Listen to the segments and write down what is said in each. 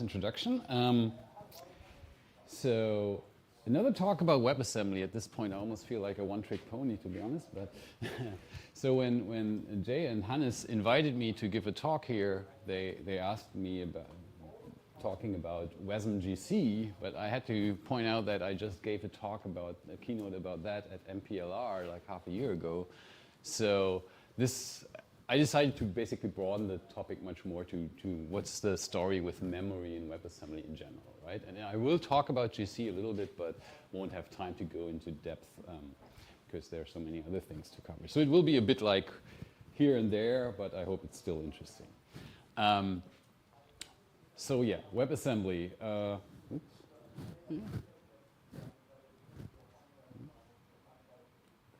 Introduction. So another talk about WebAssembly. At this point, I almost feel like a one-trick pony, to be honest. But so when Jay and Hannes invited me to give a talk here, they asked me about talking about Wasm GC, but I had to point out that I just gave a talk about a keynote about that at MPLR like half a year ago. So I decided to basically broaden the topic much more to what's the story with memory in WebAssembly in general, right? And I will talk about GC a little bit, but won't have time to go into depth because there are so many other things to cover. So it will be a bit like here and there, but I hope it's still interesting. So yeah, WebAssembly. Oops. Yeah.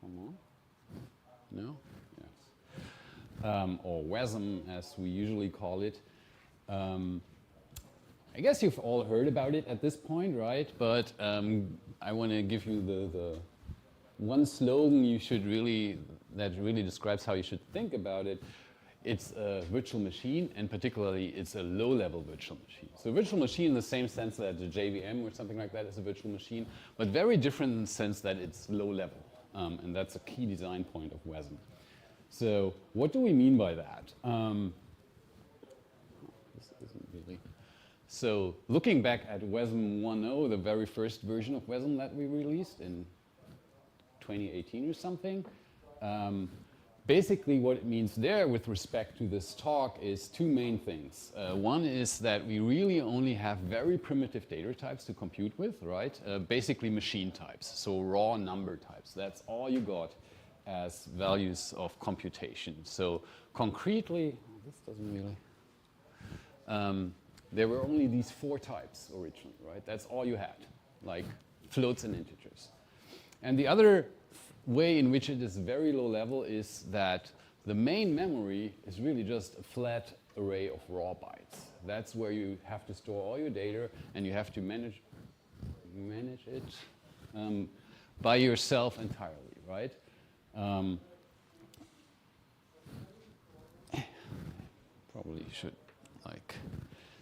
Come on. No? Or Wasm, as we usually call it. I guess you've all heard about it at this point, right? But I want to give you the one slogan that really describes how you should think about it. It's a virtual machine, and particularly it's a low-level virtual machine. So virtual machine in the same sense that a JVM or something like that is a virtual machine, but very different in the sense that it's low-level. And that's a key design point of Wasm. So what do we mean by that? This isn't really. So looking back at Wasm 1.0, the very first version of Wasm that we released in 2018 or something, basically what it means there with respect to this talk is two main things. One is that we really only have very primitive data types to compute with, right? Basically machine types, so raw number types. That's all you got as values of computation. So concretely, this doesn't really, there were only these 4 types originally, right? That's all you had, like floats and integers. And the other way in which it is very low level is that the main memory is really just a flat array of raw bytes. That's where you have to store all your data, and you have to manage it by yourself entirely, right? Probably should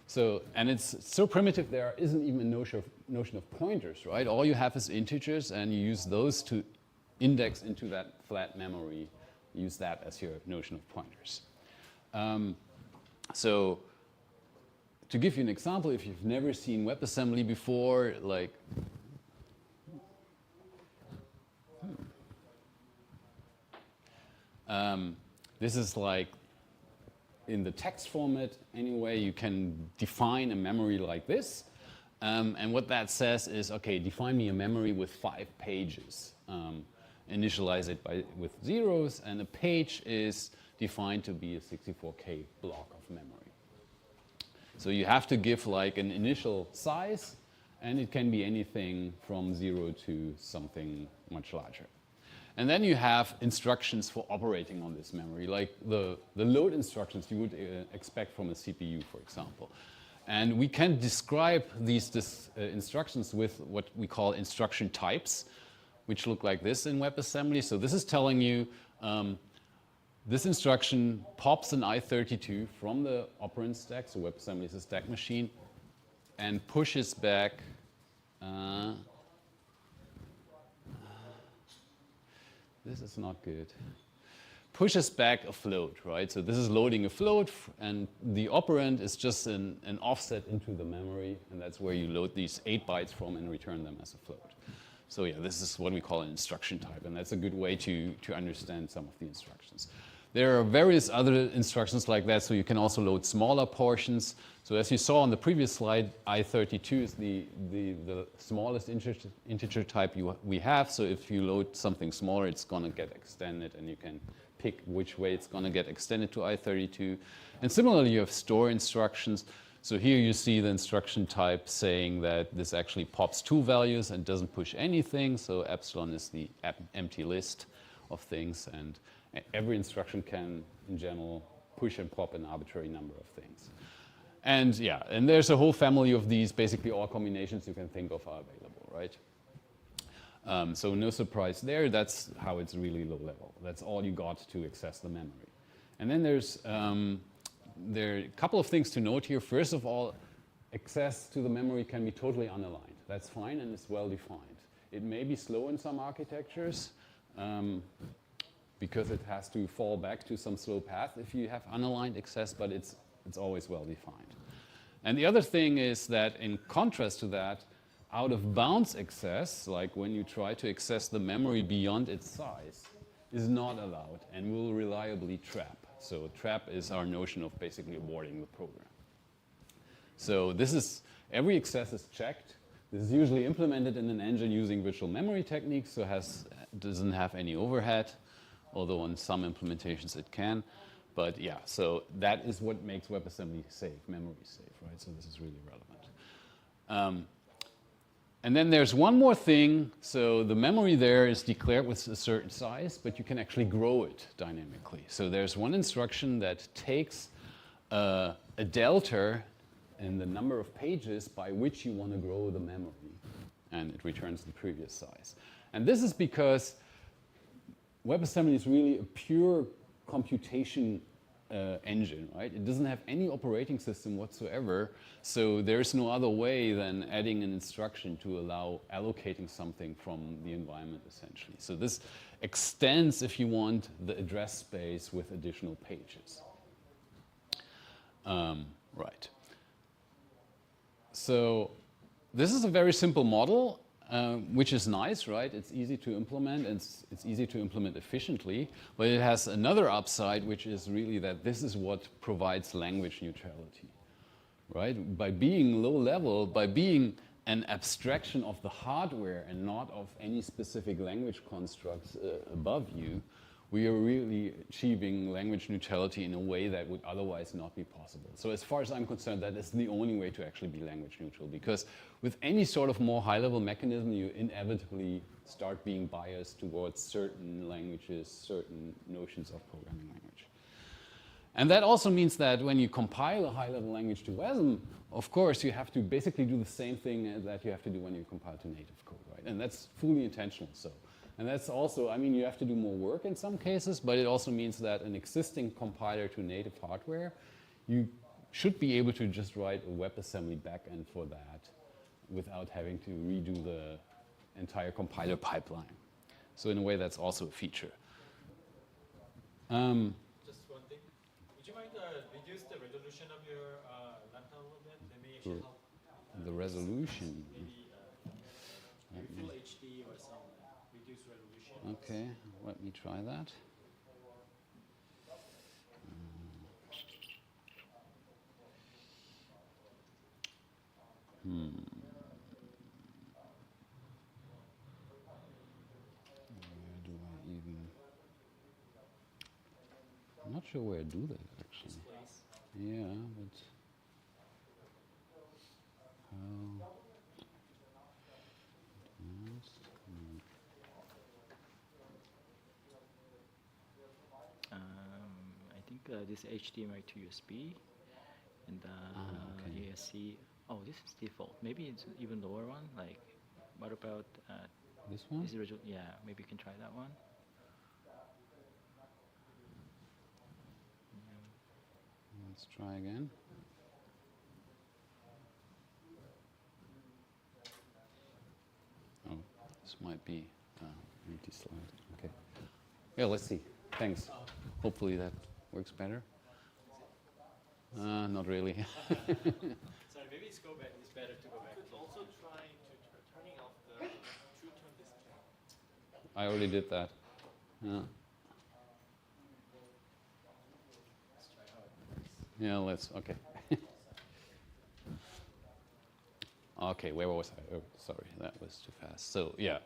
so, and it's so primitive there isn't even a notion of pointers, right? All you have is integers, and you use those to index into that flat memory. Use that as your notion of pointers. So to give you an example, if you've never seen WebAssembly before, like this is like in the text format anyway, you can define a memory like this. And what that says is, okay, define me a memory with 5 pages. Initialize it with zeros, and a page is defined to be a 64K block of memory. So you have to give like an initial size, and it can be anything from 0 to something much larger. And then you have instructions for operating on this memory, like the load instructions you would expect from a CPU, for example. And we can describe these instructions with what we call instruction types, which look like this in WebAssembly. So this is telling you this instruction pops an I32 from the operand stack, so WebAssembly is a stack machine, and pushes back this is not good. Pushes back a float, right? So this is loading a float, and the operand is just an offset into the memory, and that's where you load these 8 bytes from and return them as a float. So yeah, this is what we call an instruction type, and that's a good way to understand some of the instructions. There are various other instructions like that, so you can also load smaller portions. So as you saw on the previous slide, I32 is the smallest integer type we have. So if you load something smaller, it's going to get extended, and you can pick which way it's going to get extended to I32. And similarly, you have store instructions. So here you see the instruction type saying that this actually pops 2 values and doesn't push anything. So epsilon is the empty list of things, and every instruction can, in general, push and pop an arbitrary number of things. And yeah, and there's a whole family of these. Basically, all combinations you can think of are available, right? So no surprise there. That's how it's really low level. That's all you got to access the memory. And then there are a couple of things to note here. First of all, access to the memory can be totally unaligned. That's fine and it's well defined. It may be slow in some architectures because it has to fall back to some slow path if you have unaligned access, but it's always well defined. And the other thing is that in contrast to that, out of bounds access, like when you try to access the memory beyond its size, is not allowed and will reliably trap. So trap is our notion of basically aborting the program. So this is, every access is checked. This is usually implemented in an engine using virtual memory techniques, so doesn't have any overhead, although on some implementations it can. But yeah, so that is what makes WebAssembly safe, memory safe, right? So this is really relevant. And then there's one more thing. So the memory there is declared with a certain size, but you can actually grow it dynamically. So there's one instruction that takes a delta in the number of pages by which you want to grow the memory, and it returns the previous size. And this is because WebAssembly is really a pure computation engine, right? It doesn't have any operating system whatsoever, so there's no other way than adding an instruction to allow allocating something from the environment, essentially. So this extends, if you want, the address space with additional pages. Right. So this is a very simple model, which is nice, right? It's easy to implement, and it's easy to implement efficiently, but it has another upside, which is really that this is what provides language neutrality, right? By being low level, by being an abstraction of the hardware and not of any specific language constructs above you, we are really achieving language neutrality in a way that would otherwise not be possible. So as far as I'm concerned, that is the only way to actually be language neutral, because with any sort of more high-level mechanism, you inevitably start being biased towards certain languages, certain notions of programming language. And that also means that when you compile a high-level language to Wasm, of course, you have to basically do the same thing that you have to do when you compile to native code, right? And that's fully intentional. So. And that's also, I mean, you have to do more work in some cases, but it also means that an existing compiler to native hardware, you should be able to just write a WebAssembly backend for that without having to redo the entire compiler pipeline. So in a way, that's also a feature. Just one thing. Would you mind reduce the resolution of your laptop a little bit? Maybe actually help. The resolution. Maybe full HD or some reduced resolution. Okay, let me try that. Where do I even... I'm not sure where I do that, actually. Yeah, but... How... I think this HDMI to USB and okay. ESC. Oh, this is default. Maybe it's even lower one. Like, what about this one? Is it yeah, maybe you can try that one. Let's try again. Oh, this might be empty slide. Okay. Yeah, let's see. Thanks. Hopefully that works better. Not really. Sorry, maybe it's better to go back. You could also try turning off the true-tone display. I already did that. Yeah. Let's try how it works. Yeah, let's, okay. Okay, where was I? Oh, sorry, that was too fast. So, yeah,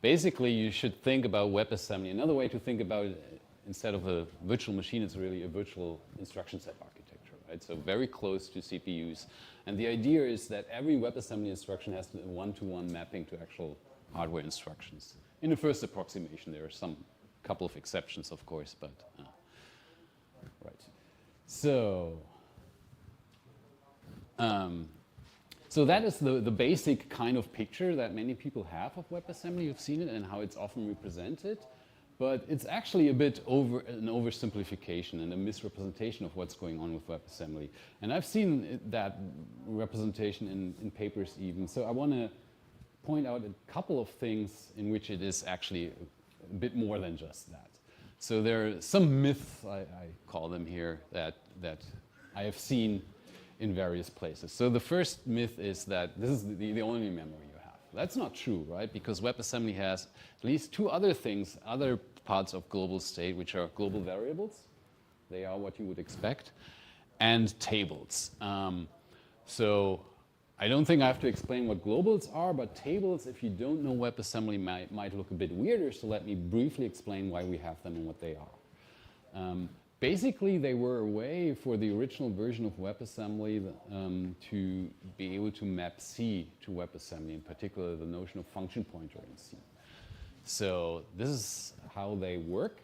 basically you should think about WebAssembly. Another way to think about it, instead of a virtual machine, it's really a virtual instruction set architecture, right? So very close to CPUs. And the idea is that every WebAssembly instruction has a one-to-one mapping to actual hardware instructions. In the first approximation, there are some couple of exceptions, of course, but right. So, so that is the basic kind of picture that many people have of WebAssembly. You've seen it and how it's often represented. But it's actually a bit an oversimplification and a misrepresentation of what's going on with WebAssembly. And I've seen that representation in papers even. So I want to point out a couple of things in which it is actually a bit more than just that. So there are some myths, I call them here, that I have seen in various places. So the first myth is that this is the only memory you have. That's not true, right? Because WebAssembly has at least two other things, other parts of global state, which are global variables. They are what you would expect, and tables. So I don't think I have to explain what globals are, but tables, if you don't know WebAssembly, might look a bit weirder, so let me briefly explain why we have them and what they are. Basically, they were a way for the original version of WebAssembly to be able to map C to WebAssembly, in particular the notion of function pointer in C. So this is how they work.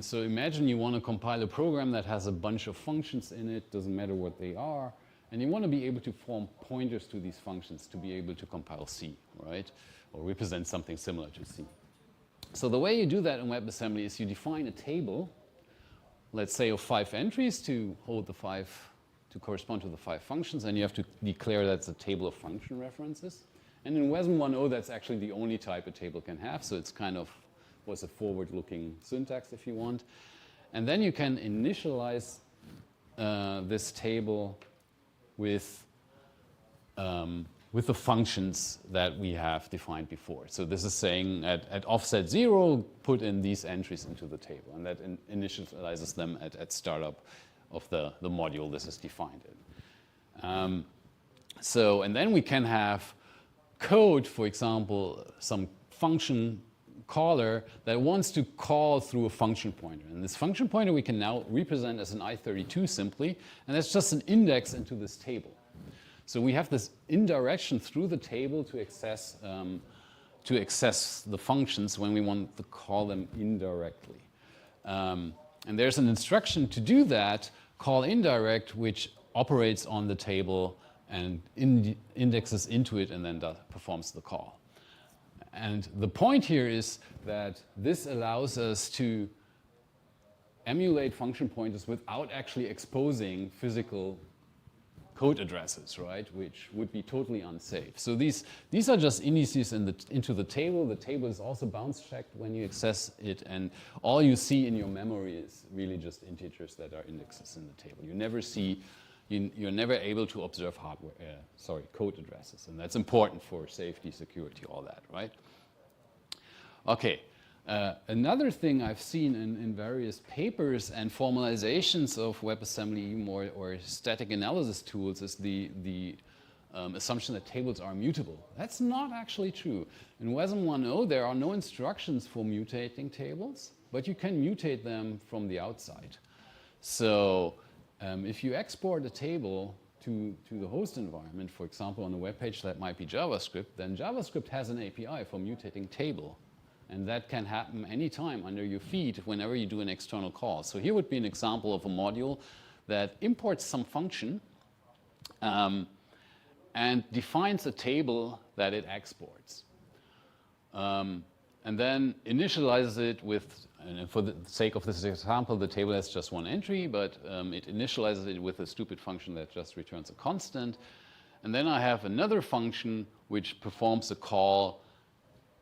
So imagine you want to compile a program that has a bunch of functions in it, doesn't matter what they are, and you want to be able to form pointers to these functions to be able to compile C, right? Or represent something similar to C. So the way you do that in WebAssembly is you define a table, let's say of 5 entries to hold the 5, to correspond to the 5 functions, and you have to declare that's a table of function references. And in Wasm 1.0, that's actually the only type a table can have, so it's kind of was a forward-looking syntax if you want. And then you can initialize this table with the functions that we have defined before. So this is saying at offset 0, put in these entries into the table, and that initializes them at startup of the module this is defined in. And then we can have code, for example, some function caller that wants to call through a function pointer. And this function pointer we can now represent as an I32 simply, and that's just an index into this table. So we have this indirection through the table to access the functions when we want to call them indirectly. And there's an instruction to do that, call indirect, which operates on the table and indexes into it and then performs the call. And the point here is that this allows us to emulate function pointers without actually exposing physical code addresses, right, which would be totally unsafe. So these are just indices into the table. The table is also bounce checked when you access it, and all you see in your memory is really just integers that are indexes in the table. You never see, you're never able to observe code addresses, and that's important for safety, security, all that, right? Okay. Another thing I've seen in various papers and formalizations of WebAssembly or static analysis tools is the assumption that tables are mutable. That's not actually true. In Wasm 1.0, there are no instructions for mutating tables, but you can mutate them from the outside. So if you export a table to the host environment, for example, on a web page that might be JavaScript, then JavaScript has an API for mutating table. And that can happen anytime under your feed whenever you do an external call. So here would be an example of a module that imports some function and defines a table that it exports. And then initializes it with, and for the sake of this example, the table has just one entry, but it initializes it with a stupid function that just returns a constant. And then I have another function which performs a call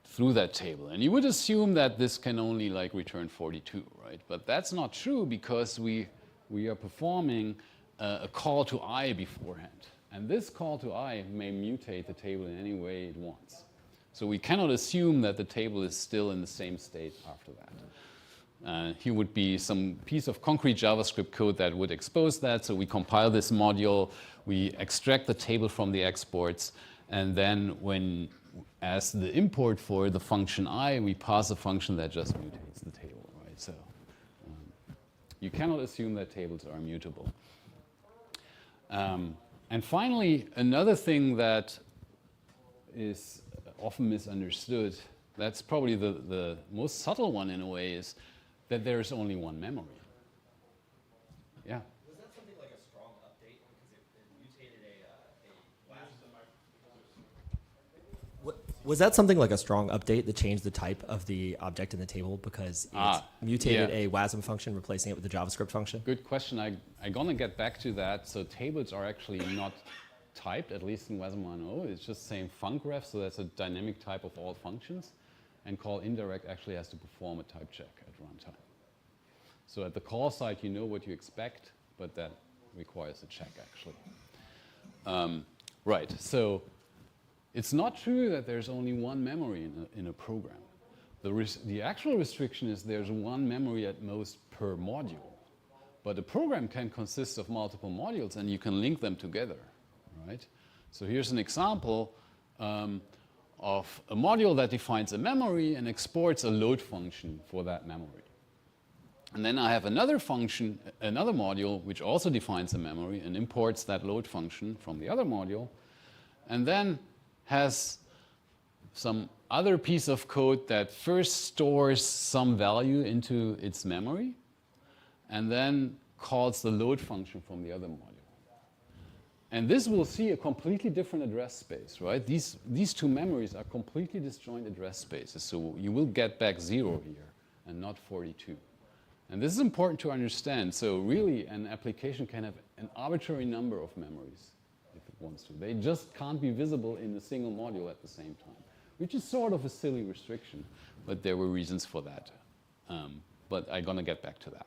through that table. And you would assume that this can only like return 42, right? But that's not true because we are performing a call to I beforehand. And this call to I may mutate the table in any way it wants. So we cannot assume that the table is still in the same state after that. Here would be some piece of concrete JavaScript code that would expose that. So we compile this module, we extract the table from the exports, and then as the import for the function I, we pass a function that just mutates the table, right? So you cannot assume that tables are mutable. And finally, another thing that is often misunderstood, that's probably the most subtle one in a way, is that there is only one memory. Yeah? Was that something like a strong update because it mutated a last? Was that something like a strong update that changed the type of the object in the table because it mutated a Wasm function, replacing it with a JavaScript function? Good question. I'm going to get back to that. So tables are actually not typed, at least in Wasm.1.0. It's just saying funcref, so that's a dynamic type of all functions. And call indirect actually has to perform a type check at runtime. So at the call side, you know what you expect, but that requires a check, actually. Right. So it's not true that there's only one memory in a program. The actual restriction is there's one memory at most per module. But a program can consist of multiple modules, and you can link them together. Right? So here's an example of a module that defines a memory and exports a load function for that memory. And then I have another function, another module, which also defines a memory and imports that load function from the other module, and then has some other piece of code that first stores some value into its memory and then calls the load function from the other module. And this will see a completely different address space, right? These two memories are completely disjoint address spaces, so you will get back 0 here and not 42. And this is important to understand. So really, an application can have an arbitrary number of memories if it wants to. They just can't be visible in a single module at the same time, which is sort of a silly restriction, but there were reasons for that. But I'm going to get back to that.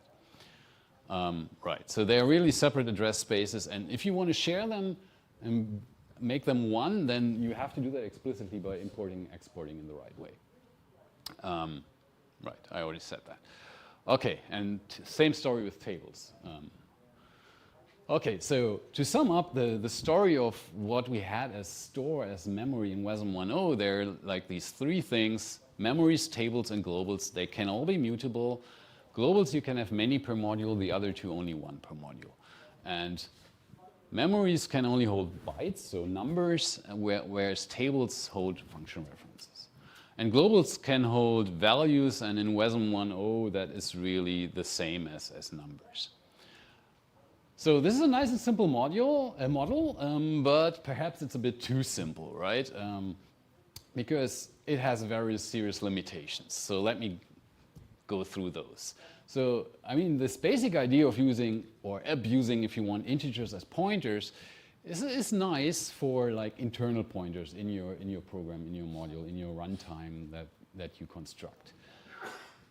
Right, so they're really separate address spaces, and if you want to share them and make them one, then you have to do that explicitly by importing and exporting in the right way. Right, I already said that. Okay, and same story with tables. Okay, so to sum up the story of what we had as store as memory in Wasm.1.0, there are like these three things: memories, tables, and globals. They can all be mutable. Globals, you can have many per module, the other two only one per module. And memories can only hold bytes, so numbers, whereas tables hold function references. And globals can hold values, and in Wasm.1.0, that is really the same as numbers. So this is a nice and simple model, but perhaps it's a bit too simple, right? Because it has various serious limitations. So let me go through those. So, I mean, this basic idea of using or abusing, if you want, integers as pointers is nice for like internal pointers in your program, in your module, in your runtime that you construct.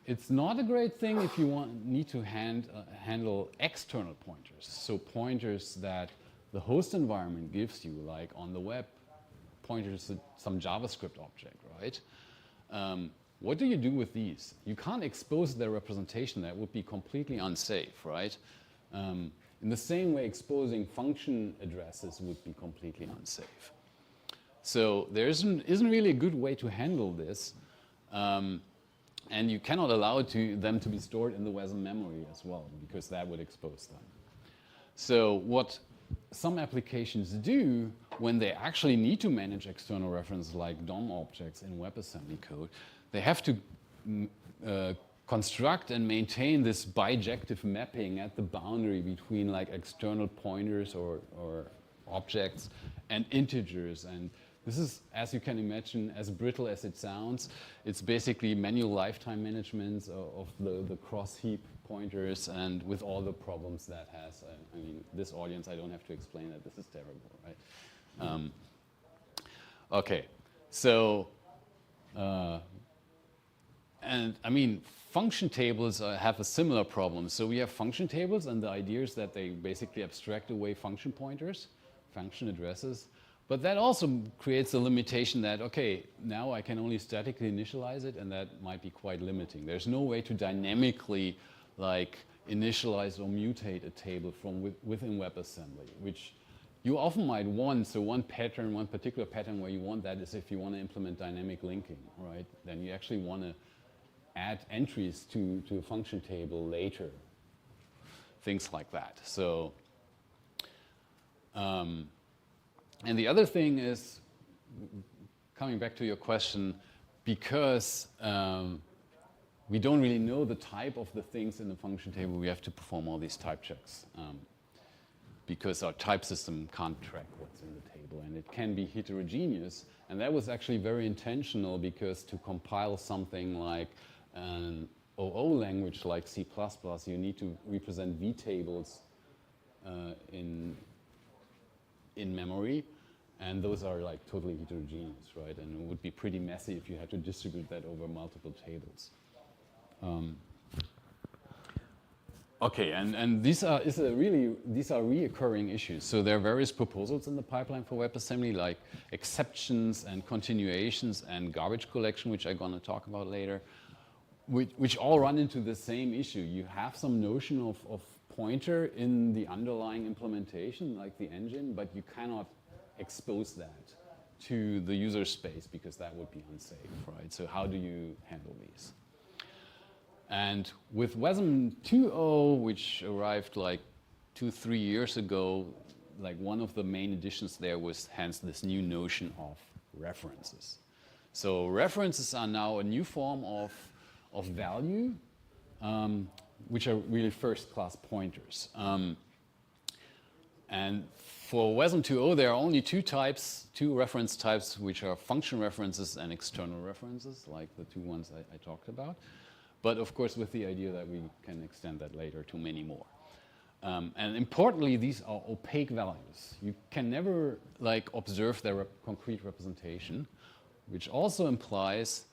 It's not a great thing if you need to handle external pointers, so pointers that the host environment gives you, like on the web, pointers to some JavaScript object, right? What do you do with these? You can't expose their representation. That would be completely unsafe, right? In the same way, exposing function addresses would be completely unsafe. So there isn't really a good way to handle this. And you cannot allow them to be stored in the Wasm memory as well, because that would expose them. So what some applications do when they actually need to manage external references like DOM objects in WebAssembly code, they have to construct and maintain this bijective mapping at the boundary between like external pointers or objects and integers. And this is, as you can imagine, as brittle as it sounds. It's basically manual lifetime management of the cross-heap pointers, and with all the problems that has. I mean, this audience, I don't have to explain that this is terrible, right? Okay, so, and I mean, function tables have a similar problem. So we have function tables, and the idea is that they basically abstract away function pointers, function addresses. But that also creates a limitation that, okay, now I can only statically initialize it, and that might be quite limiting. There's no way to dynamically like initialize or mutate a table from within WebAssembly, which you often might want. So one particular pattern where you want that is if you want to implement dynamic linking, right? Then you actually want to add entries to a function table later, things like that. So, and the other thing is, coming back to your question, because we don't really know the type of the things in the function table, we have to perform all these type checks. because our type system can't track what's in the table, and it can be heterogeneous. And that was actually very intentional, because to compile something like an OO language like C++, you need to represent vtables in memory, and those are like totally heterogeneous, right? And it would be pretty messy if you had to distribute that over multiple tables. Okay, and these are reoccurring issues. So there are various proposals in the pipeline for WebAssembly, like exceptions and continuations and garbage collection, which I'm going to talk about later, which all run into the same issue. You have some notion of pointer in the underlying implementation, like the engine, but you cannot expose that to the user space because that would be unsafe, right? So how do you handle these? And with Wasm.2.0, which arrived like 2-3 years ago, like one of the main additions there was hence this new notion of references. So references are now a new form of value, which are really first-class pointers. And for Wasm.2.0, there are only two reference types, which are function references and external references, like the two ones I talked about. But of course, with the idea that we can extend that later to many more. And importantly, these are opaque values. You can never like observe their concrete representation, which also implies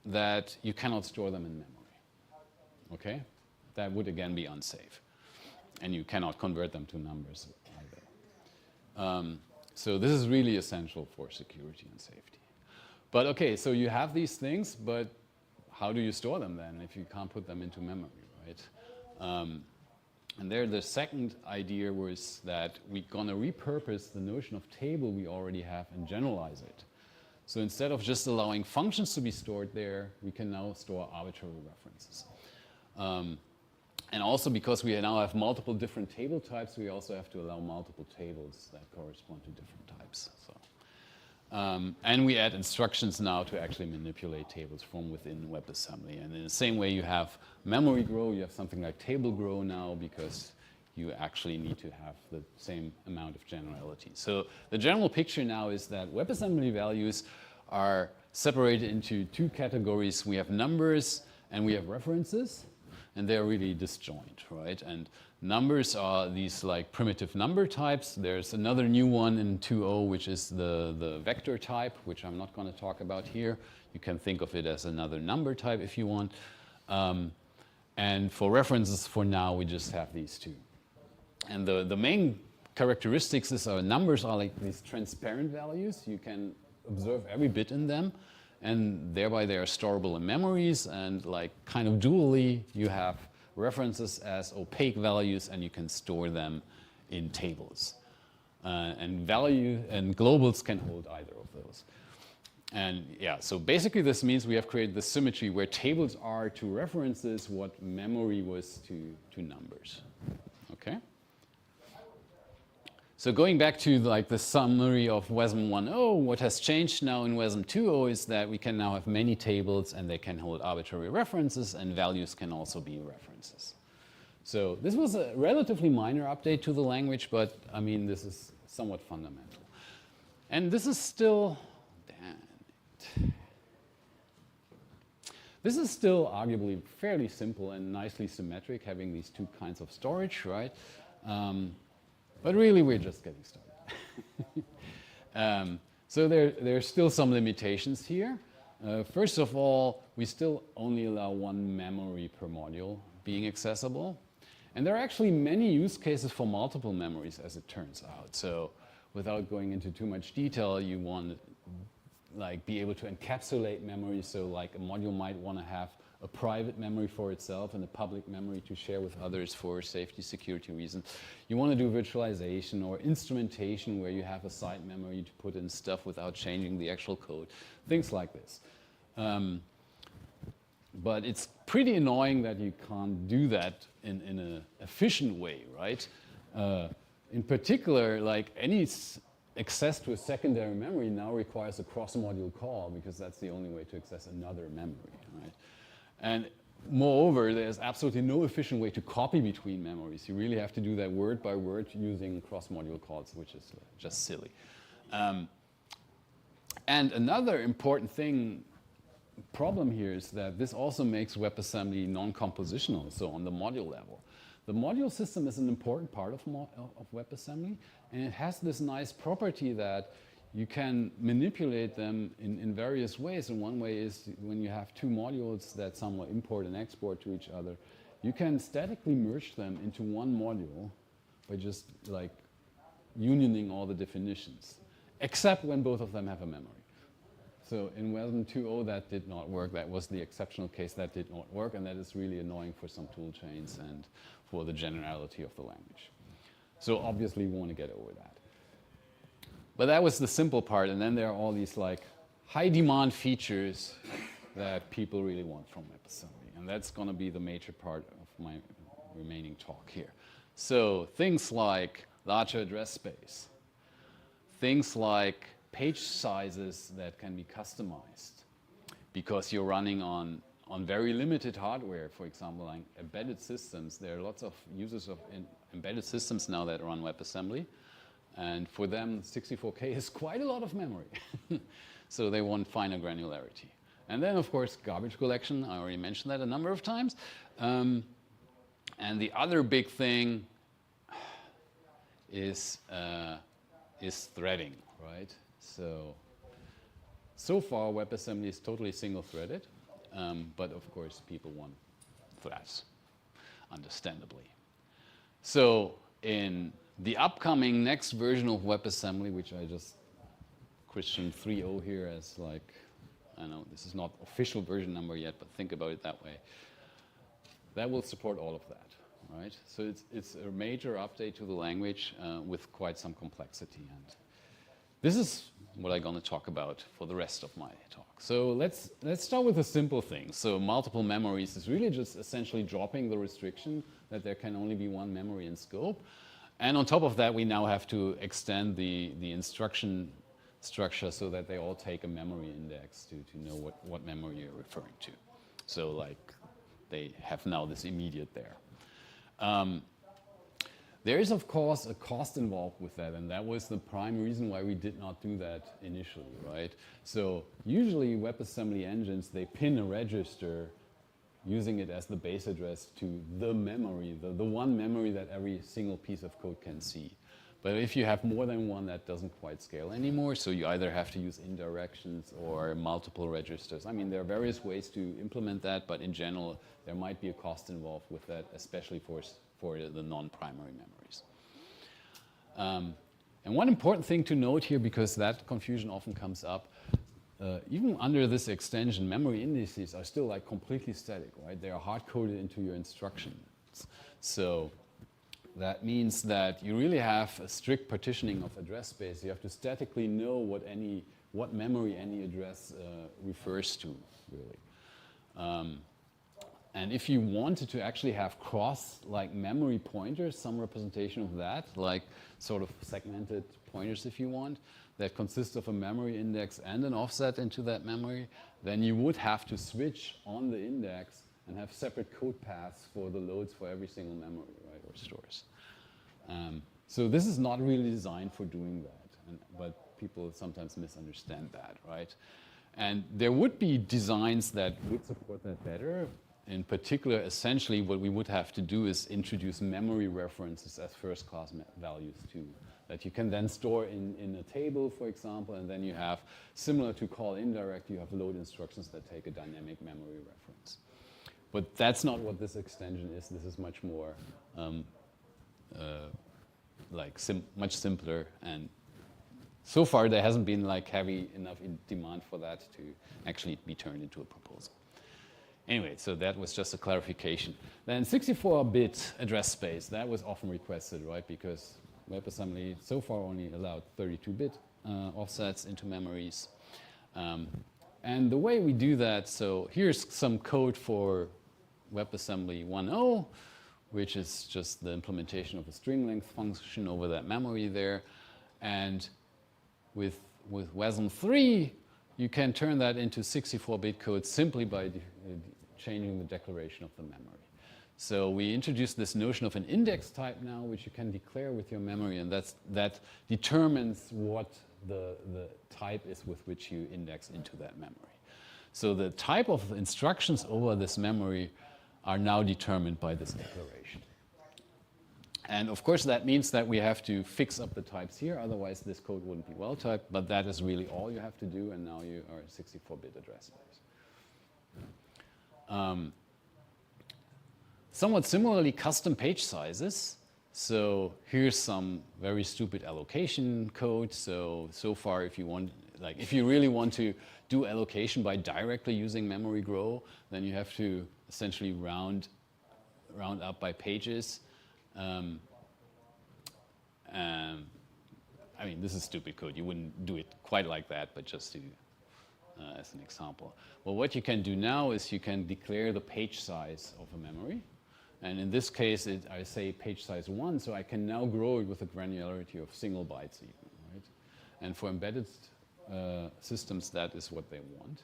that you cannot store them in memory. Okay? That would again be unsafe. And you cannot convert them to numbers either. So this is really essential for security and safety. But okay, so you have these things, but how do you store them then if you can't put them into memory, right? And there the second idea was that we're going to repurpose the notion of table we already have and generalize it. So instead of just allowing functions to be stored there, we can now store arbitrary references. And also because we now have multiple different table types, we also have to allow multiple tables that correspond to different types. So. And we add instructions now to actually manipulate tables from within WebAssembly. And in the same way you have memory grow, you have something like table grow now because you actually need to have the same amount of generality. So the general picture now is that WebAssembly values are separated into two categories. We have numbers and we have references, and they're really disjoint, right? And numbers are these like primitive number types. There's another new one in 2.0, which is the vector type, which I'm not going to talk about here. You can think of it as another number type if you want. And for references, for now, we just have these two. And the main characteristics is our numbers are like these transparent values. You can observe every bit in them, and thereby they are storable in memories. And like kind of dually, you have references as opaque values, and you can store them in tables. And value and globals can hold either of those. And yeah, so basically this means we have created the symmetry where tables are to references what memory was to numbers. Okay? So going back to like the summary of Wasm 1.0, what has changed now in Wasm 2.0 is that we can now have many tables and they can hold arbitrary references, and values can also be references. So this was a relatively minor update to the language, but I mean this is somewhat fundamental. And this is still, this is still arguably fairly simple and nicely symmetric, having these two kinds of storage, right? But really, we're just getting started. So there's still some limitations here. First of all, we still only allow one memory per module being accessible. And there are actually many use cases for multiple memories, as it turns out. So without going into too much detail, you want to like, be able to encapsulate memory. So like a module might want to have a private memory for itself and a public memory to share with others for safety, security reasons. You want to do virtualization or instrumentation where you have a side memory to put in stuff without changing the actual code, things like this. But it's pretty annoying that you can't do that in an efficient way, right? In particular, like any access to a secondary memory now requires a cross-module call because that's the only way to access another memory, right? And moreover, there's absolutely no efficient way to copy between memories. You really have to do that word by word using cross-module calls, which is just silly. And another important problem here is that this also makes WebAssembly non-compositional, so on the module level. The module system is an important part of WebAssembly, and it has this nice property that you can manipulate them in various ways. And one way is when you have two modules that somewhat import and export to each other, you can statically merge them into one module by just like unioning all the definitions, except when both of them have a memory. So in Wasm 2.0 that did not work. That was the exceptional case that did not work, and that is really annoying for some tool chains and for the generality of the language. So obviously we want to get over that. But that was the simple part, and then there are all these like high demand features that people really want from WebAssembly, and that's going to be the major part of my remaining talk here. So things like larger address space, things like page sizes that can be customized because you're running on very limited hardware. For example, like embedded systems. There are lots of users of embedded systems now that run WebAssembly, and for them 64K is quite a lot of memory. So they want finer granularity. And then of course garbage collection, I already mentioned that a number of times. And the other big thing is threading, right? So far WebAssembly is totally single-threaded, but of course people want threads, understandably. So in the upcoming next version of WebAssembly, which I just christened 3.0 here as like, I know this is not official version number yet, but think about it that way. That will support all of that, right? So it's a major update to the language with quite some complexity. And this is what I'm going to talk about for the rest of my talk. So let's start with a simple thing. So multiple memories is really just essentially dropping the restriction that there can only be one memory in scope. And on top of that, we now have to extend the instruction structure so that they all take a memory index to know what memory you're referring to. So like they have now this immediate there. There is, of course, a cost involved with that, and that was the prime reason why we did not do that initially, right? So usually WebAssembly engines, they pin a register using it as the base address to the memory, the one memory that every single piece of code can see. But if you have more than one, that doesn't quite scale anymore, so you either have to use indirections or multiple registers. I mean, there are various ways to implement that, but in general, there might be a cost involved with that, especially for the non-primary memories. And one important thing to note here, because that confusion often comes up, even under this extension, memory indices are still like completely static, right? They are hard-coded into your instructions. So that means that you really have a strict partitioning of address space. You have to statically know what memory any address refers to, really. And if you wanted to actually have like memory pointers, some representation of that, like sort of segmented pointers if you want, that consist of a memory index and an offset into that memory, then you would have to switch on the index and have separate code paths for the loads for every single memory, right, or stores. So this is not really designed for doing that, but people sometimes misunderstand that, right? And there would be designs that would support that better. In particular, essentially, what we would have to do is introduce memory references as first-class values too, that you can then store in a table, for example, and then you have, similar to call indirect, you have load instructions that take a dynamic memory reference. But that's not what this extension is. This is much more, much simpler, and so far there hasn't been like heavy enough demand for that to actually be turned into a proposal. Anyway, so that was just a clarification. Then 64-bit address space, that was often requested, right? Because WebAssembly so far only allowed 32-bit offsets into memories. And the way we do that, so here's some code for WebAssembly 1.0, which is just the implementation of a string length function over that memory there. And with Wasm 3, you can turn that into 64-bit code simply by changing the declaration of the memory. So we introduced this notion of an index type now, which you can declare with your memory, and that determines what the type is with which you index into that memory. So the type of instructions over this memory are now determined by this declaration. And of course, that means that we have to fix up the types here, otherwise this code wouldn't be well typed, but that is really all you have to do, and now you are a 64-bit address space. Somewhat similarly, custom page sizes. So here's some very stupid allocation code. So far, if you really want to do allocation by directly using memory grow, then you have to essentially round up by pages. I mean, this is stupid code. You wouldn't do it quite like that, but just to, as an example. Well, what you can do now is you can declare the page size of a memory. And in this case, I say page size 1, so I can now grow it with a granularity of single bytes even, right? And for embedded systems, that is what they want.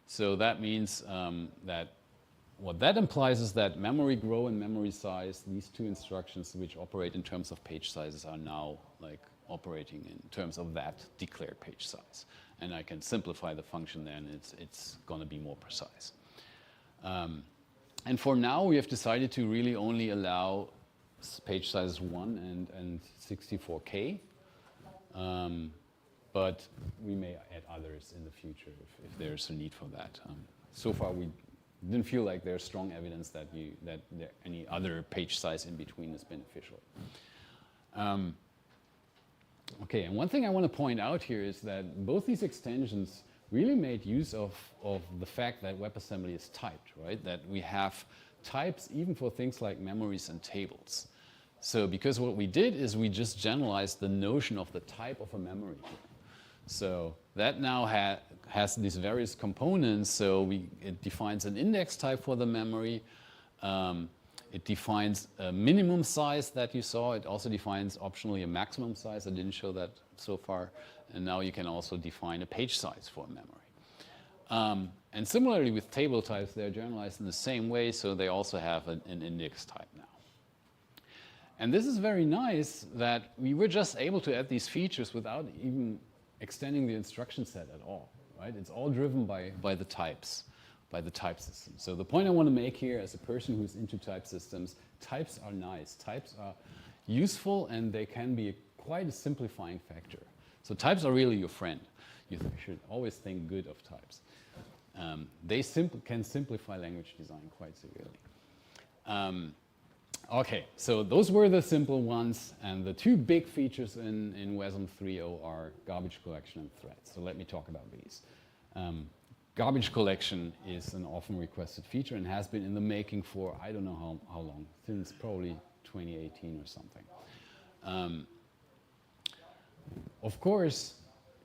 So that means that what that implies is that memory grow and memory size, these two instructions which operate in terms of page sizes, are now like operating in terms of that declared page size. And I can simplify the function then, it's going to be more precise. And for now, we have decided to really only allow page size 1 and 64K. But we may add others in the future if there's a need for that. So far, we didn't feel like there's strong evidence that any other page size in between is beneficial. Okay, and one thing I want to point out here is that both these extensions really made use of the fact that WebAssembly is typed, right? That we have types even for things like memories and tables. So because what we did is we just generalized the notion of the type of a memory here. So that now has these various components. So it defines an index type for the memory. It defines a minimum size that you saw. It also defines optionally a maximum size. I didn't show that so far. And now you can also define a page size for a memory. And similarly with table types, they're generalized in the same way, so they also have an index type now. And this is very nice that we were just able to add these features without even extending the instruction set at all, right? It's all driven by the types, by the type system. So the point I want to make here as a person who's into type systems, types are nice. Types are useful, and they can be quite a simplifying factor. So types are really your friend. You should always think good of types. They can simplify language design quite severely. Okay, so those were the simple ones, and the two big features in Wasm 3.0 are garbage collection and threads. So let me talk about these. Garbage collection is an often requested feature and has been in the making for I don't know how long, since probably 2018 or something. Of course,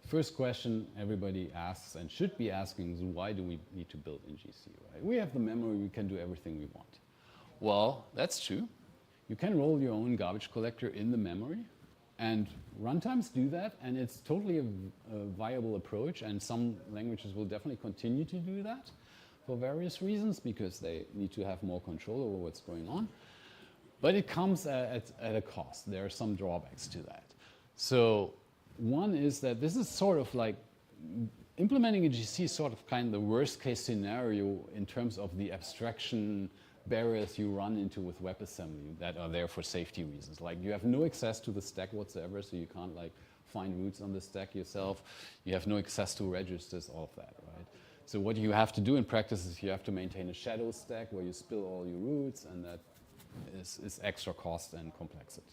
first question everybody asks and should be asking is why do we need to build in GC, right? We have the memory, we can do everything we want. Well, that's true. You can roll your own garbage collector in the memory, and runtimes do that, and it's totally a viable approach, and some languages will definitely continue to do that for various reasons, because they need to have more control over what's going on. But it comes at a cost. There are some drawbacks to that. So one is that this is sort of like implementing a GC is sort of kind of the worst case scenario in terms of the abstraction barriers you run into with WebAssembly that are there for safety reasons. Like you have no access to the stack whatsoever, so you can't like find roots on the stack yourself. You have no access to registers, all of that, right? So what you have to do in practice is you have to maintain a shadow stack where you spill all your roots, and that is extra cost and complexity.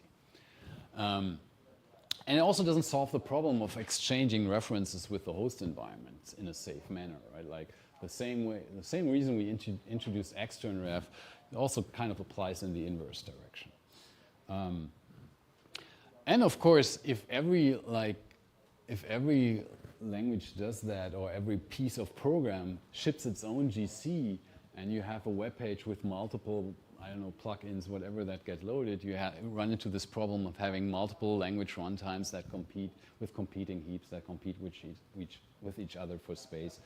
And it also doesn't solve the problem of exchanging references with the host environment in a safe manner, right? Like the same reason we introduced extern ref also kind of applies in the inverse direction. And of course, if every language does that, or every piece of program ships its own GC, and you have a web page with multiple, I don't know, plugins, whatever that get loaded, you run into this problem of having multiple language runtimes that compete with competing heaps, that compete with each other for space.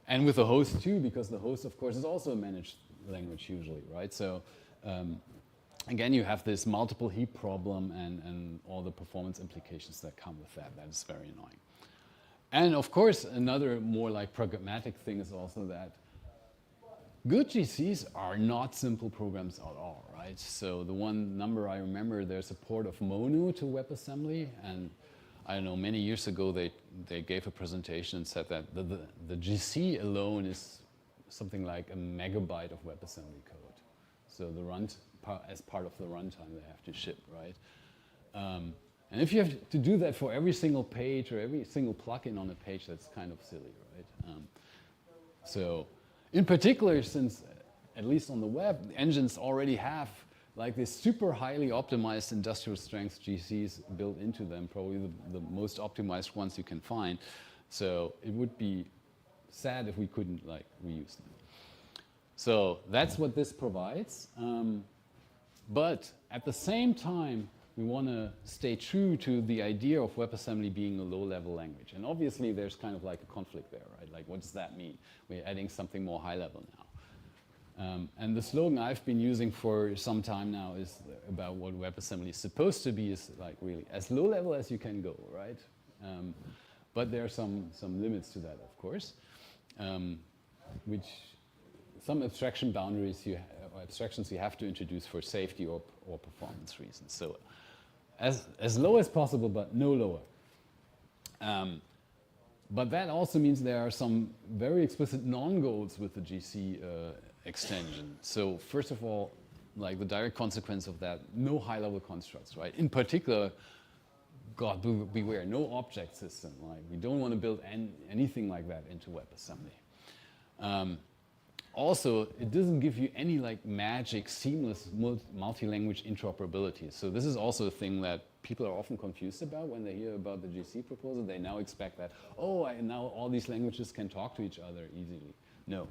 And with the host too, because the host, of course, is also a managed language usually, right? So again, you have this multiple heap problem and all the performance implications that come with that. That is very annoying. And of course, another more like pragmatic thing is also that good GCs are not simple programs at all, right? So the one number I remember, there's support of mono to WebAssembly, and I don't know, many years ago they gave a presentation and said that the GC alone is something like a megabyte of WebAssembly code. So as part of the runtime they have to ship, right? And if you have to do that for every single page or every single plugin on a page, that's kind of silly, right? So in particular, since at least on the web, engines already have like these super highly optimized industrial strength GCs built into them, probably the most optimized ones you can find. So it would be sad if we couldn't like reuse them. So that's what this provides. But at the same time, we want to stay true to the idea of WebAssembly being a low-level language. And obviously, there's kind of like a conflict there, right? Like, what does that mean? We're adding something more high-level now. And the slogan I've been using for some time now is about what WebAssembly is supposed to be is like really as low-level as you can go, right? But there are some limits to that, of course, which some abstraction boundaries or abstractions you have to introduce for safety or performance reasons. So as low as possible, but no lower. But that also means there are some very explicit non-goals with the GC extension. So first of all, like the direct consequence of that, no high-level constructs, right? In particular, God beware, no object system. Like we don't want to build anything like that into WebAssembly. Also, it doesn't give you any like magic, seamless multi-language interoperability. So this is also a thing that people are often confused about when they hear about the GC proposal. They now expect that, now all these languages can talk to each other easily. No,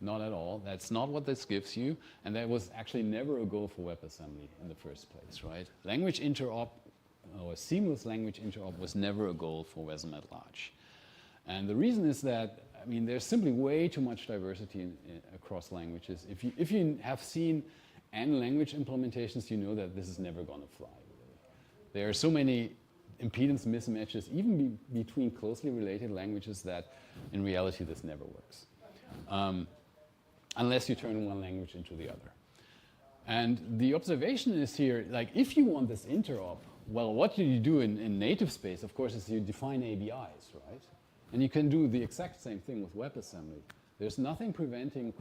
not at all. That's not what this gives you. And that was actually never a goal for WebAssembly in the first place, right? Language interop or seamless language interop was never a goal for Wasm at large. And the reason is that I mean, there's simply way too much diversity across languages. If you have seen N language implementations, you know that this is never going to fly, really. There are so many impedance mismatches, even between closely related languages, that in reality this never works. Unless you turn one language into the other. And the observation is here, like if you want this interop, well, what do you do in native space, of course, is you define ABIs, right? And you can do the exact same thing with WebAssembly. There's nothing preventing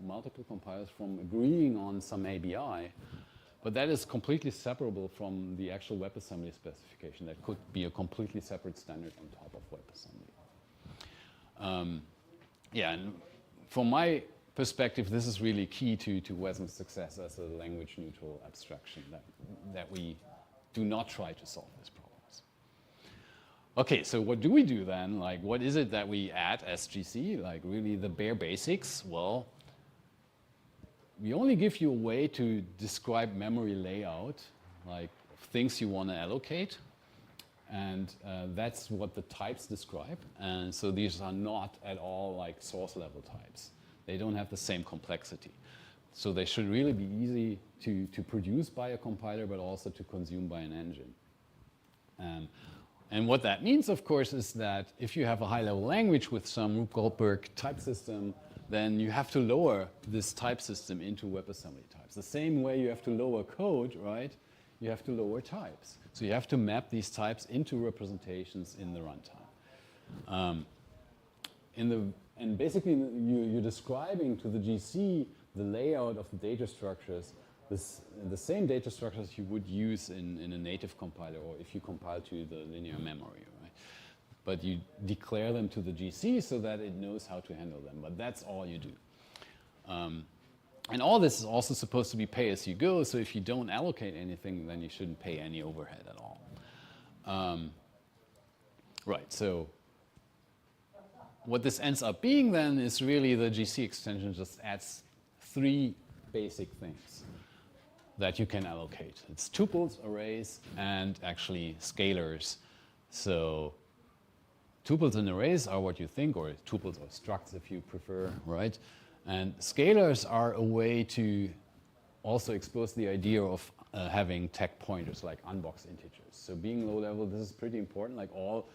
multiple compilers from agreeing on some ABI, but that is completely separable from the actual WebAssembly specification. That could be a completely separate standard on top of WebAssembly. And from my perspective, this is really key to Wasm's success as a language-neutral abstraction, that we do not try to solve this problem. Okay, so what do we do then? Like, what is it that we add as GC? Like, really the bare basics? Well, we only give you a way to describe memory layout, like things you want to allocate. And that's what the types describe. And so these are not at all like source level types. They don't have the same complexity. So they should really be easy to produce by a compiler, but also to consume by an engine. And what that means, of course, is that if you have a high-level language with some Rube-Goldberg type system, then you have to lower this type system into WebAssembly types. The same way you have to lower code, right? You have to lower types. So you have to map these types into representations in the runtime. And basically, you're describing to the GC the layout of the data structures, the same data structures you would use in a native compiler or if you compile to the linear memory, right? But you declare them to the GC so that it knows how to handle them. But that's all you do. And all this is also supposed to be pay as you go. So if you don't allocate anything, then you shouldn't pay any overhead at all. Right, so what this ends up being then is really the GC extension just adds 3 basic things that you can allocate. It's tuples, arrays, and actually scalars. So tuples and arrays are what you think, or tuples or structs if you prefer, right? And scalars are a way to also expose the idea of having tag pointers like unbox integers. So being low level, this is pretty important. Like all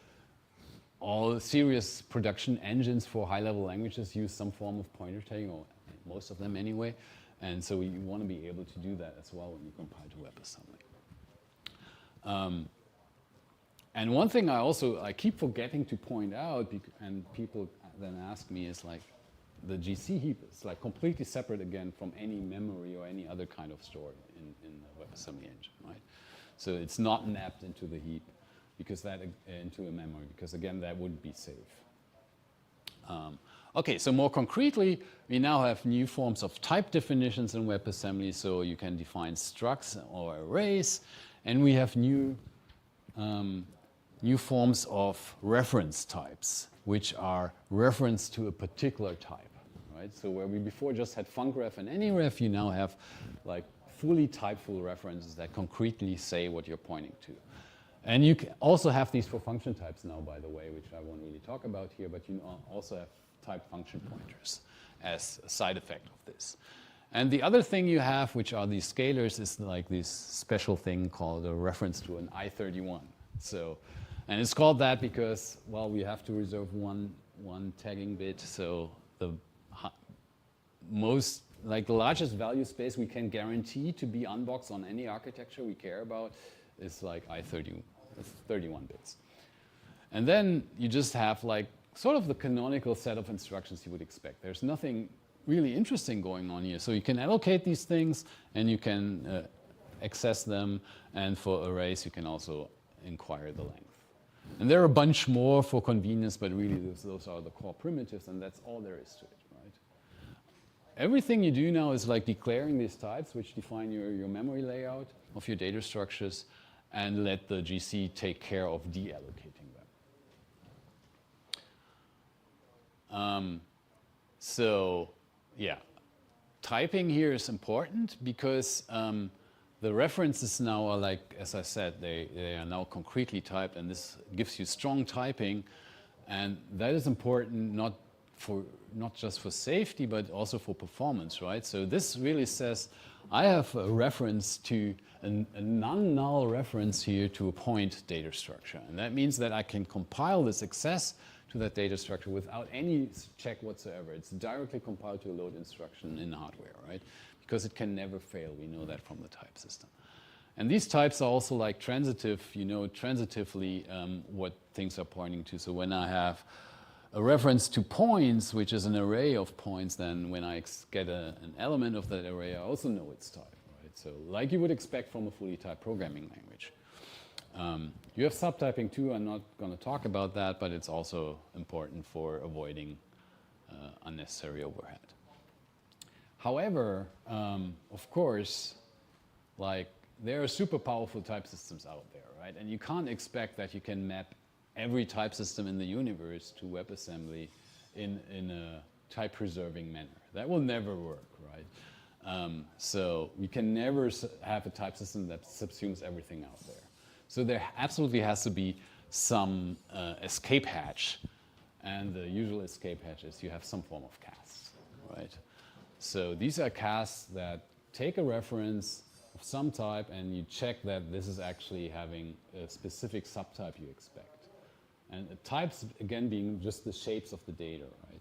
serious production engines for high level languages use some form of pointer tagging, or most of them anyway. And so you want to be able to do that as well when you compile to WebAssembly. And one thing I keep forgetting to point out, and people then ask me, is like the GC heap is like completely separate again from any memory or any other kind of store in the WebAssembly engine, right? So it's not mapped into the heap because that into a memory, because again that wouldn't be safe. Okay, so more concretely, we now have new forms of type definitions in WebAssembly, so you can define structs or arrays, and we have new forms of reference types, which are reference to a particular type, right? So where we before just had funcref and anyref, you now have like fully typeful references that concretely say what you're pointing to. And you can also have these for function types now, by the way, which I won't really talk about here, but you also have type function pointers as a side effect of this. And the other thing you have, which are these scalars, is like this special thing called a reference to an I31. So, and it's called that because, well, we have to reserve one tagging bit. So the largest value space we can guarantee to be unboxed on any architecture we care about is like I31, 31 bits. And then you just have like sort of the canonical set of instructions you would expect. There's nothing really interesting going on here. So you can allocate these things and you can access them. And for arrays, you can also inquire the length. And there are a bunch more for convenience, but really those are the core primitives, and that's all there is to it, right? Everything you do now is like declaring these types, which define your memory layout of your data structures, and let the GC take care of deallocating them. So yeah, typing here is important because the references now are like, as I said, they are now concretely typed, and this gives you strong typing, and that is important not just for safety, but also for performance, right? So this really says, I have a reference to a non-null reference here to a point data structure, and that means that I can compile this access to that data structure without any check whatsoever. It's directly compiled to a load instruction in hardware, right? Because it can never fail. We know that from the type system. And these types are also like transitive, you know, transitively what things are pointing to. So when I have a reference to points, which is an array of points, then when I get an element of that array, I also know its type, right? So like you would expect from a fully typed programming language. You have subtyping too. I'm not going to talk about that, but it's also important for avoiding unnecessary overhead. However, of course, like there are super powerful type systems out there, right? And you can't expect that you can map every type system in the universe to WebAssembly in a type preserving manner. That will never work, right? So we can never have a type system that subsumes everything out there. So there absolutely has to be some escape hatch, and the usual escape hatch is you have some form of cast, right? So these are casts that take a reference of some type and you check that this is actually having a specific subtype you expect. And the types, again, being just the shapes of the data, right?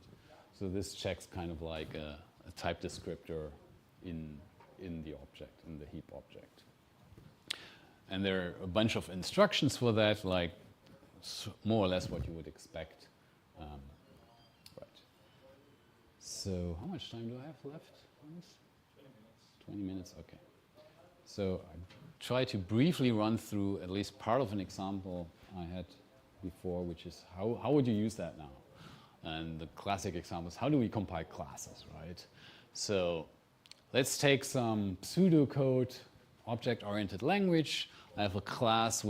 So this checks kind of like a type descriptor in the object, in the heap object. And there are a bunch of instructions for that, like more or less what you would expect. Right. So how much time do I have left on this? 20 minutes, okay. So I try to briefly run through at least part of an example I had before, which is how would you use that now? And the classic example is how do we compile classes, right? So let's take some pseudocode object-oriented language. I have a class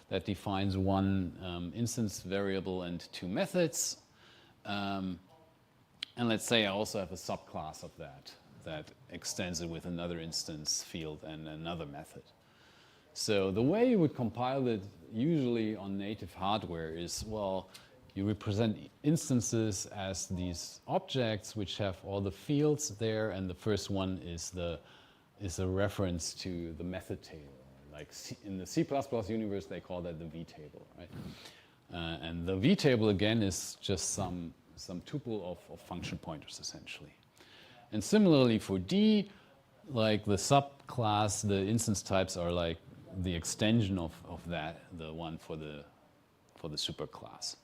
that defines one instance variable and two methods. And let's say I also have a subclass of that extends it with another instance field and another method. So the way you would compile it usually on native hardware is, well, you represent instances as these objects which have all the fields there, and the first one is a reference to the method table. Like in the C++ universe, they call that the V table, right? And the V table again is just some tuple of function pointers essentially. And similarly for D, like the subclass, the instance types are like the extension of that, the one for the superclass.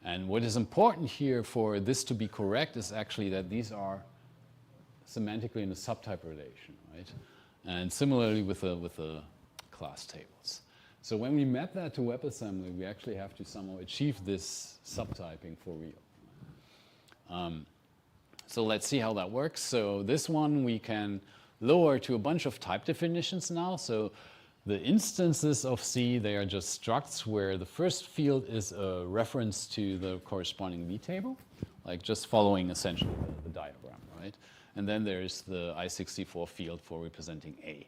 And what is important here for this to be correct is actually that these are semantically in a subtype relation, right? And similarly with the class tables. So when we map that to WebAssembly, we actually have to somehow achieve this subtyping for real. So let's see how that works. So this one we can lower to a bunch of type definitions now. So the instances of C, they are just structs where the first field is a reference to the corresponding V table, like just following essentially the diagram, right? And then there's the I64 field for representing A.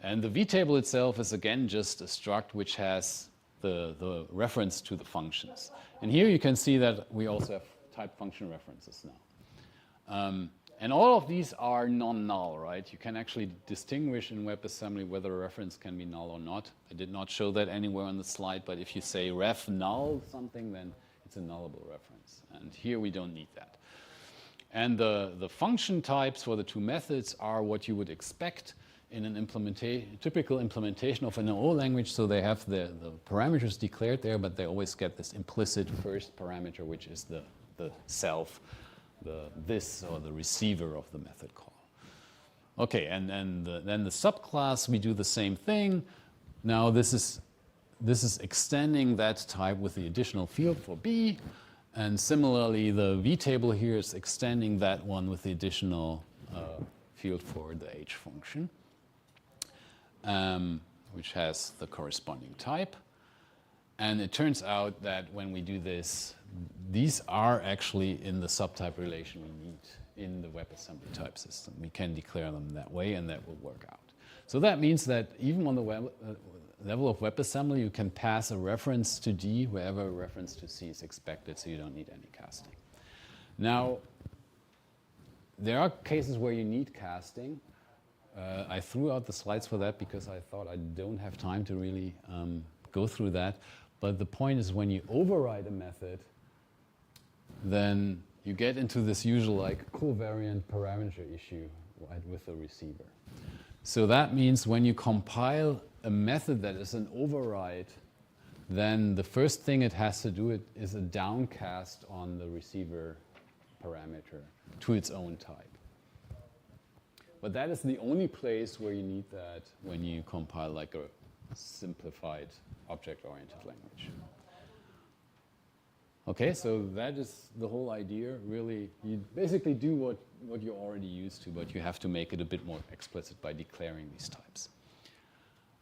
And the V table itself is again just a struct which has the reference to the functions. And here you can see that we also have type function references now. And all of these are non-null, right? You can actually distinguish in WebAssembly whether a reference can be null or not. I did not show that anywhere on the slide, but if you say ref null something, then it's a nullable reference. And here we don't need that. And the function types for the two methods are what you would expect in an typical implementation of an OO language. So they have the parameters declared there, but they always get this implicit first parameter, which is the self, this or the receiver of the method call. Okay, and then the subclass, we do the same thing. Now this is extending that type with the additional field for B, and similarly the V table here is extending that one with the additional field for the H function, which has the corresponding type. And it turns out that when we do this, these are actually in the subtype relation we need in the WebAssembly type system. We can declare them that way, and that will work out. So that means that even on the level of WebAssembly, you can pass a reference to D wherever a reference to C is expected, so you don't need any casting. Now, there are cases where you need casting. I threw out the slides for that because I thought I don't have time to really go through that. But the point is, when you override a method, then you get into this usual like covariant parameter issue, right, with the receiver. So that means when you compile a method that is an override, then the first thing it has to do is a downcast on the receiver parameter to its own type. But that is the only place where you need that when you compile like a simplified object-oriented language. Okay, so that is the whole idea. Really, you basically do what you're already used to, but you have to make it a bit more explicit by declaring these types.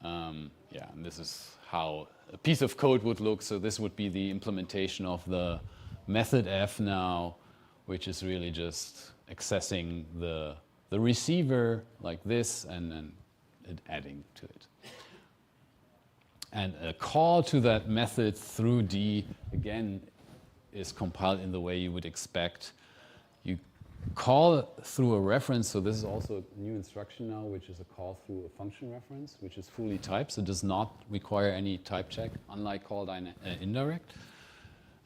Yeah, and this is how a piece of code would look. So this would be the implementation of the method f now, which is really just accessing the receiver like this and then adding to it. And a call to that method through D, again, is compiled in the way you would expect. You call through a reference, so this is also a new instruction now, which is a call through a function reference, which is fully typed, so it does not require any type check, unlike call indirect.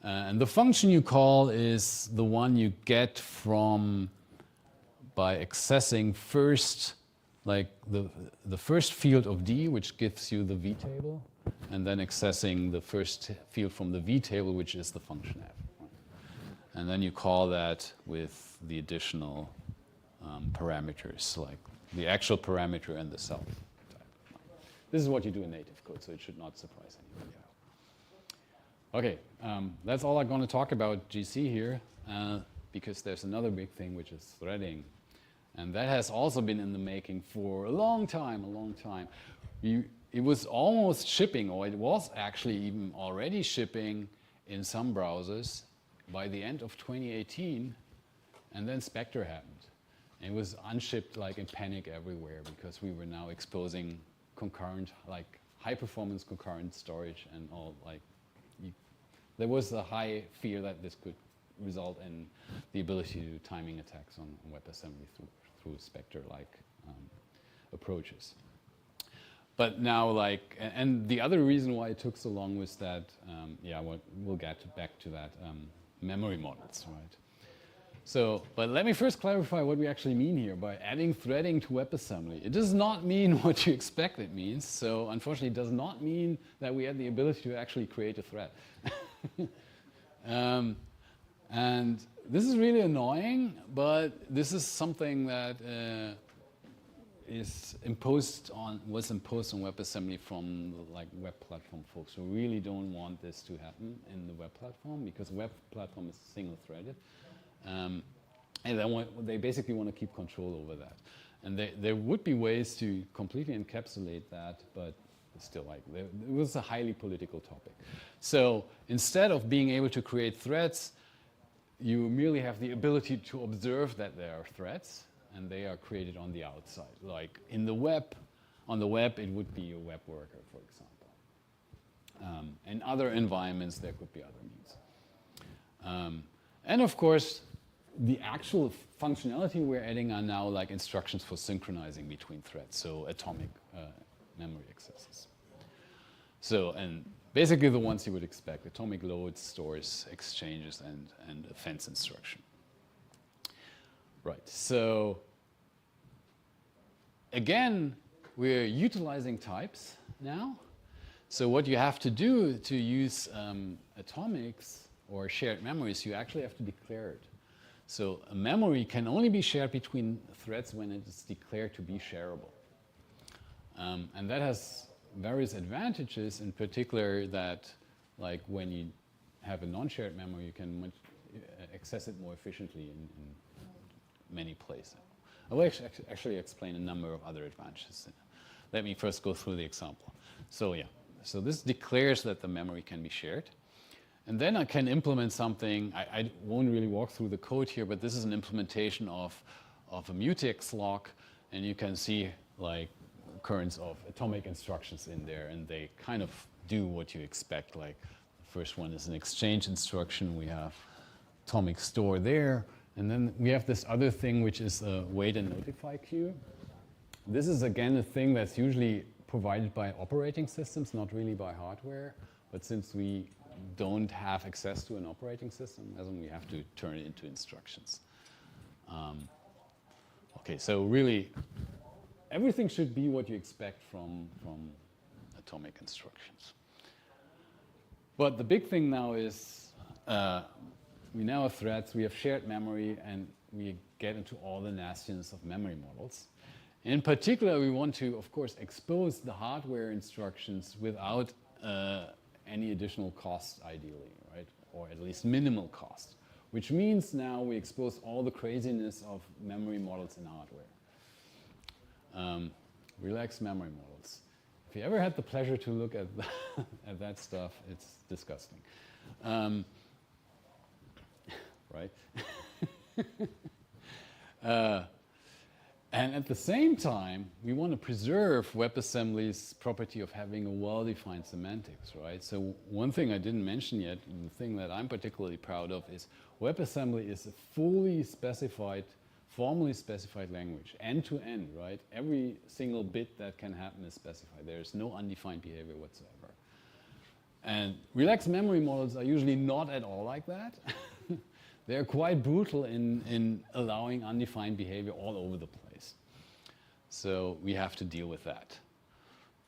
And the function you call is the one you get from by accessing first, like the first field of D, which gives you the V table, and then accessing the first field from the V table, which is the function f. And then you call that with the additional parameters, like the actual parameter and the self type. This is what you do in native code, so it should not surprise anybody. Okay, that's all I'm going to talk about GC here, because there's another big thing, which is threading. And that has also been in the making for a long time, It was almost shipping, or it was actually even already shipping in some browsers by the end of 2018, and then Spectre happened. And it was unshipped like in panic everywhere because we were now exposing concurrent, like high-performance concurrent storage and all, like there was a high fear that this could result in the ability to do timing attacks on WebAssembly through Spectre-like approaches. But now, like, and the other reason why it took so long was that, yeah, we'll get back to that, memory models, right? So, but let me first clarify what we actually mean here by adding threading to WebAssembly. It does not mean what you expect it means. So, unfortunately, it does not mean that we had the ability to actually create a thread. And this is really annoying, but this is something that was imposed on WebAssembly from the, like, web platform folks who really don't want this to happen in the web platform, because web platform is single-threaded. And they basically want to keep control over that. And there would be ways to completely encapsulate that, but still, like, it was a highly political topic. So instead of being able to create threads, you merely have the ability to observe that there are threads, and they are created on the outside. Like in the web, on the web, it would be a web worker, for example. In other environments, there could be other means. And of course, the actual functionality we're adding are now like instructions for synchronizing between threads, so atomic memory accesses. So, and basically the ones you would expect: atomic loads, stores, exchanges, and a fence instruction. Right, so again, we're utilizing types now. So what you have to do to use atomics or shared memories, you actually have to declare it. So a memory can only be shared between threads when it is declared to be shareable. And that has various advantages, in particular that, like, when you have a non-shared memory, you can access it more efficiently in many places. I will actually explain a number of other advantages. Let me first go through the example. So yeah, so this declares that the memory can be shared. And then I can implement something. I won't really walk through the code here, but this is an implementation of a mutex lock, and you can see, like, occurrence of atomic instructions in there, and they kind of do what you expect. Like, the first one is an exchange instruction. We have atomic store there, and then we have this other thing, which is a wait and notify queue. This is, again, a thing that's usually provided by operating systems, not really by hardware. But since we don't have access to an operating system, we have to turn it into instructions. Okay, so really, everything should be what you expect from atomic instructions. But the big thing now is we now have threads, we have shared memory, and we get into all the nastiness of memory models. In particular, we want to, of course, expose the hardware instructions without any additional cost, ideally, right? Or at least minimal cost, which means now we expose all the craziness of memory models in hardware. Relaxed memory models. If you ever had the pleasure to look at that stuff, it's disgusting. Right? And at the same time, we want to preserve WebAssembly's property of having a well-defined semantics, right? So one thing I didn't mention yet, and the thing that I'm particularly proud of, is WebAssembly is a fully specified, formally specified language, end-to-end, right? Every single bit that can happen is specified. There's no undefined behavior whatsoever. And relaxed memory models are usually not at all like that. They're quite brutal in allowing undefined behavior all over the place. So we have to deal with that.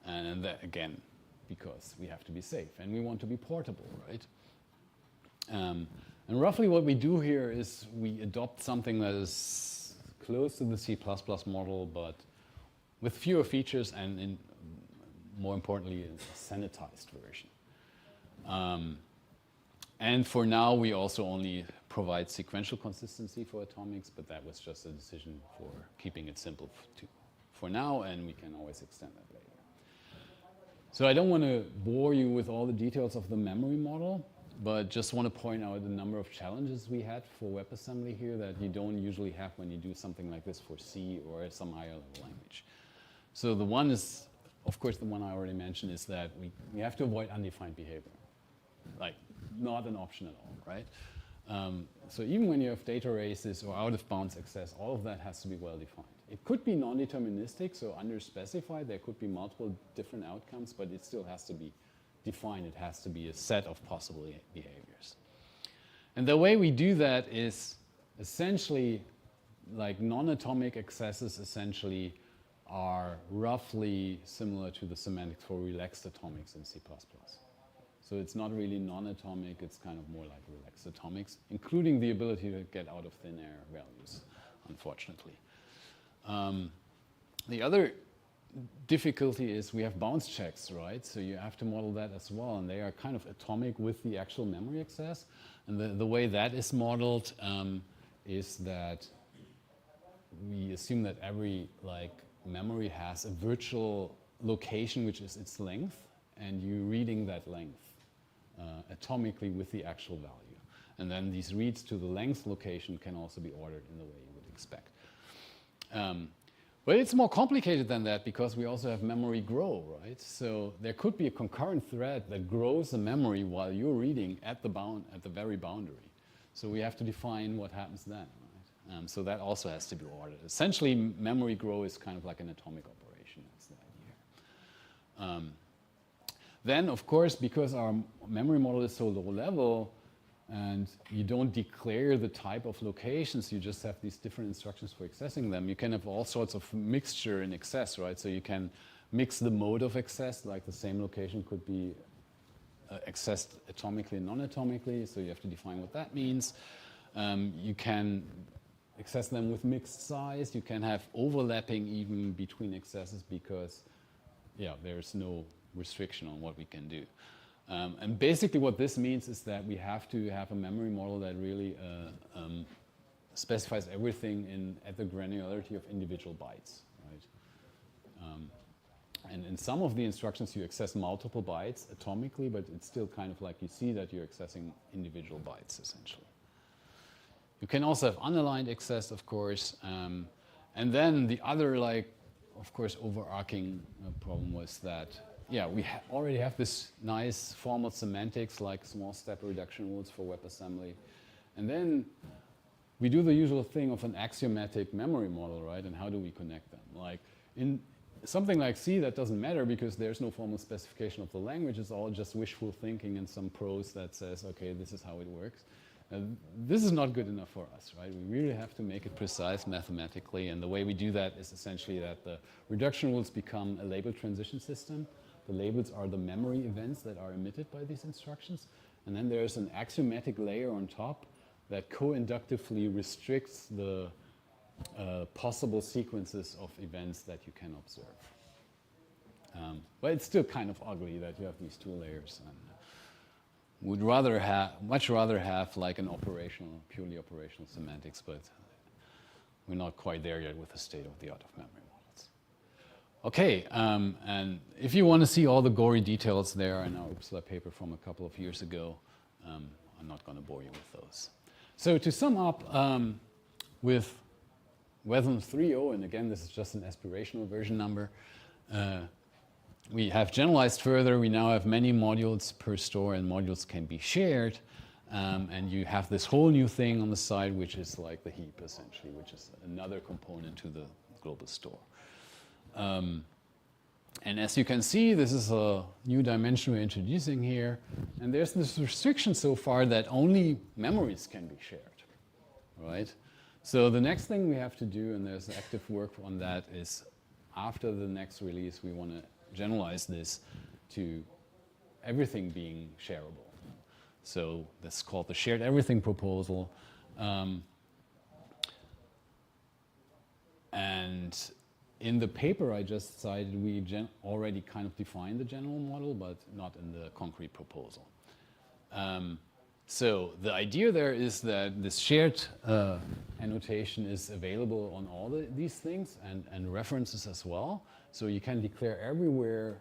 And that, again, because we have to be safe and we want to be portable, right? And roughly what we do here is we adopt something that is close to the C++ model, but with fewer features and, more importantly, a sanitized version. And for now, we also only provide sequential consistency for atomics, but that was just a decision for keeping it simple for now, and we can always extend that later. So I don't want to bore you with all the details of the memory model, but just want to point out a number of challenges we had for WebAssembly here that you don't usually have when you do something like this for C or some higher level language. So the one is, of course, the one I already mentioned, is that we have to avoid undefined behavior. like not an option at all, right? So even when you have data races or out-of-bounds access, all of that has to be well defined. It could be non-deterministic, so under-specified. There could be multiple different outcomes, but it still has to be defined. It has to be a set of possible behaviors. And the way we do that is essentially like non-atomic accesses essentially are roughly similar to the semantics for relaxed atomics in C++. So it's not really non-atomic, it's kind of more like relaxed atomics, including the ability to get out of thin air values, unfortunately. The other difficulty is we have bounds checks, right? So you have to model that as well, and they are kind of atomic with the actual memory access. And the way that is modeled is that we assume that every memory has a virtual location, which is its length, and you're reading that length atomically with the actual value. And then these reads to the length location can also be ordered in the way you would expect. But it's more complicated than that because we also have memory grow, right? So there could be a concurrent thread that grows the memory while you're reading at the very boundary. So we have to define what happens then, right? So that also has to be ordered. Essentially, memory grow is kind of like an atomic operation. That's the idea. Then, of course, because our memory model is so low level, and you don't declare the type of locations, you just have these different instructions for accessing them. You can have all sorts of mixture in access, right? So you can mix the mode of access, like the same location could be accessed atomically and non-atomically, so you have to define what that means. You can access them with mixed size. You can have overlapping even between accesses because, yeah, there's no restriction on what we can do. And basically what this means is that we have to have a memory model that really specifies everything at the granularity of individual bytes, right? And in some of the instructions you access multiple bytes atomically, but it's still kind of like you see that you're accessing individual bytes essentially. You can also have underlined access, of course. And then the other, of course, overarching problem was that yeah, we already have this nice formal semantics like small step reduction rules for WebAssembly. And then we do the usual thing of an axiomatic memory model, right? And how do we connect them? Like in something like C, that doesn't matter because there's no formal specification of the language. It's all just wishful thinking and some prose that says, okay, this is how it works. This is not good enough for us, right? We really have to make it precise mathematically. And the way we do that is essentially that the reduction rules become a label transition system. The labels are the memory events that are emitted by these instructions. And then there's an axiomatic layer on top that co-inductively restricts the possible sequences of events that you can observe. But it's still kind of ugly that you have these two layers. And would much rather have like an purely operational semantics, but we're not quite there yet with the state of the art of memory. Okay, and if you want to see all the gory details there in our Uppsala paper from a couple of years ago, I'm not going to bore you with those. So to sum up, with Wasm 3.0, and again, this is just an aspirational version number, we have generalized further. We now have many modules per store, and modules can be shared. And you have this whole new thing on the side, which is like the heap, essentially, which is another component to the global store. And as you can see, this is a new dimension we're introducing here. And there's this restriction so far that only memories can be shared, right? So the next thing we have to do, and there's active work on that, is after the next release, we want to generalize this to everything being shareable. So that's called the shared everything proposal. And in the paper I just cited, we already kind of defined the general model, but not in the concrete proposal. So the idea there is that this shared annotation is available on all these things and references as well. So you can declare everywhere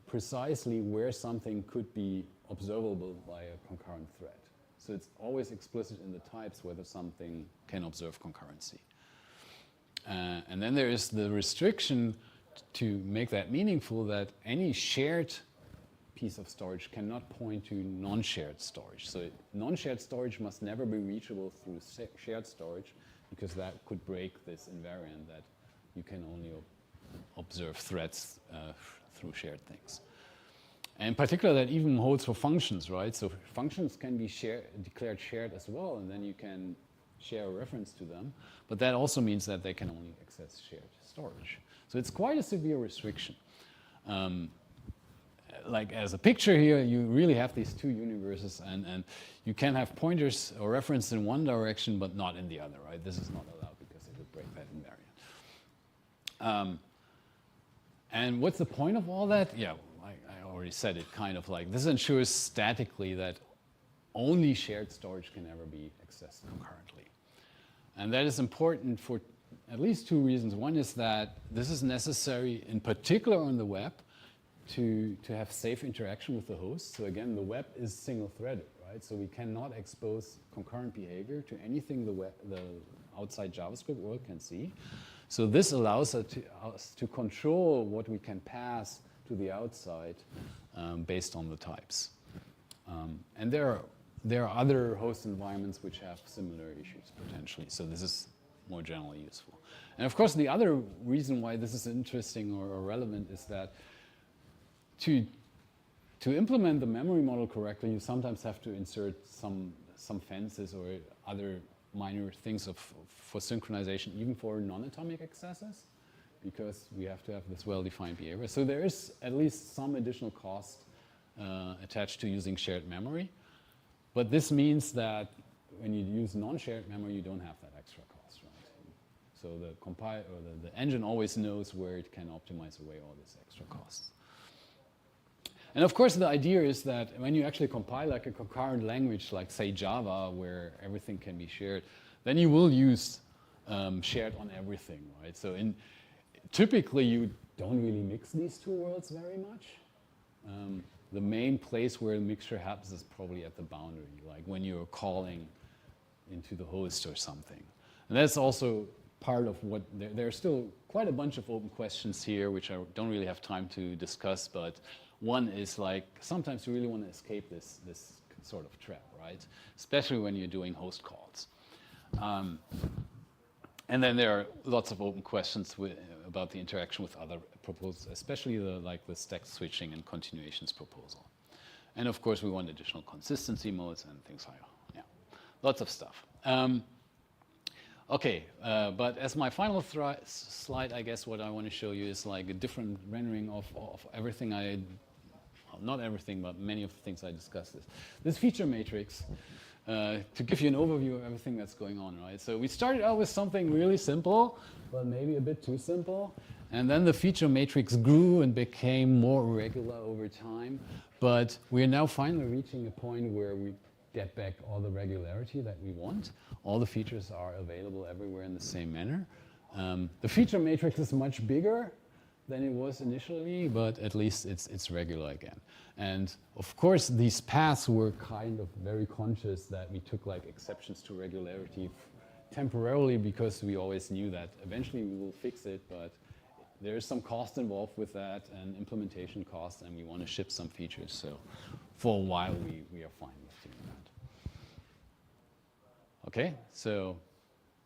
precisely where something could be observable by a concurrent thread. So it's always explicit in the types whether something can observe concurrency. And then there is the restriction to make that meaningful that any shared piece of storage cannot point to non-shared storage. So non-shared storage must never be reachable through shared storage, because that could break this invariant that you can only observe threads through shared things. And in particular, that even holds for functions, right? So functions can be declared shared as well, and then you can share a reference to them. But that also means that they can only access shared storage. So it's quite a severe restriction. Like as a picture here, you really have these two universes, and you can have pointers or reference in one direction, but not in the other, right? This is not allowed because it would break that invariant. And what's the point of all that? Yeah, I already said it, kind of like this ensures statically that only shared storage can ever be accessed concurrently. And that is important for at least two reasons. One is that this is necessary in particular on the web to have safe interaction with the host. So again, the web is single-threaded, right? So we cannot expose concurrent behavior to anything the outside JavaScript world can see. So this allows us to control what we can pass to the outside based on the types. And there are other host environments which have similar issues potentially. So this is more generally useful. And of course, the other reason why this is interesting or relevant is that to implement the memory model correctly, you sometimes have to insert some fences or other minor things for synchronization, even for non-atomic accesses, because we have to have this well-defined behavior. So there is at least some additional cost attached to using shared memory. But this means that when you use non-shared memory, you don't have that extra cost, right? So the compiler or the engine always knows where it can optimize away all this extra costs. And of course, the idea is that when you actually compile like a concurrent language, like say Java, where everything can be shared, then you will use shared on everything, right? So typically, you don't really mix these two worlds very much. The main place where the mixture happens is probably at the boundary, like when you're calling into the host or something. And that's also part of what, there are still quite a bunch of open questions here, which I don't really have time to discuss, but one is like, sometimes you really want to escape this sort of trap, right? Especially when you're doing host calls. And then there are lots of open questions about the interaction with other proposals, especially the stack switching and continuations proposal. And of course, we want additional consistency modes and things like that. Yeah, lots of stuff. Okay, but as my final slide, I guess what I want to show you is like a different rendering of everything well, not everything, but many of the things I discussed. This feature matrix, to give you an overview of everything that's going on, right? So we started out with something really simple, but maybe a bit too simple. And then the feature matrix grew and became more regular over time. But we are now finally reaching a point where we get back all the regularity that we want. All the features are available everywhere in the same manner. The feature matrix is much bigger than it was initially, but at least it's regular again. And of course, these paths were kind of very conscious that we took like exceptions to regularity temporarily, because we always knew that eventually we will fix it, but there is some cost involved with that and implementation cost, and we want to ship some features. So for a while, we are fine with doing that. Okay, so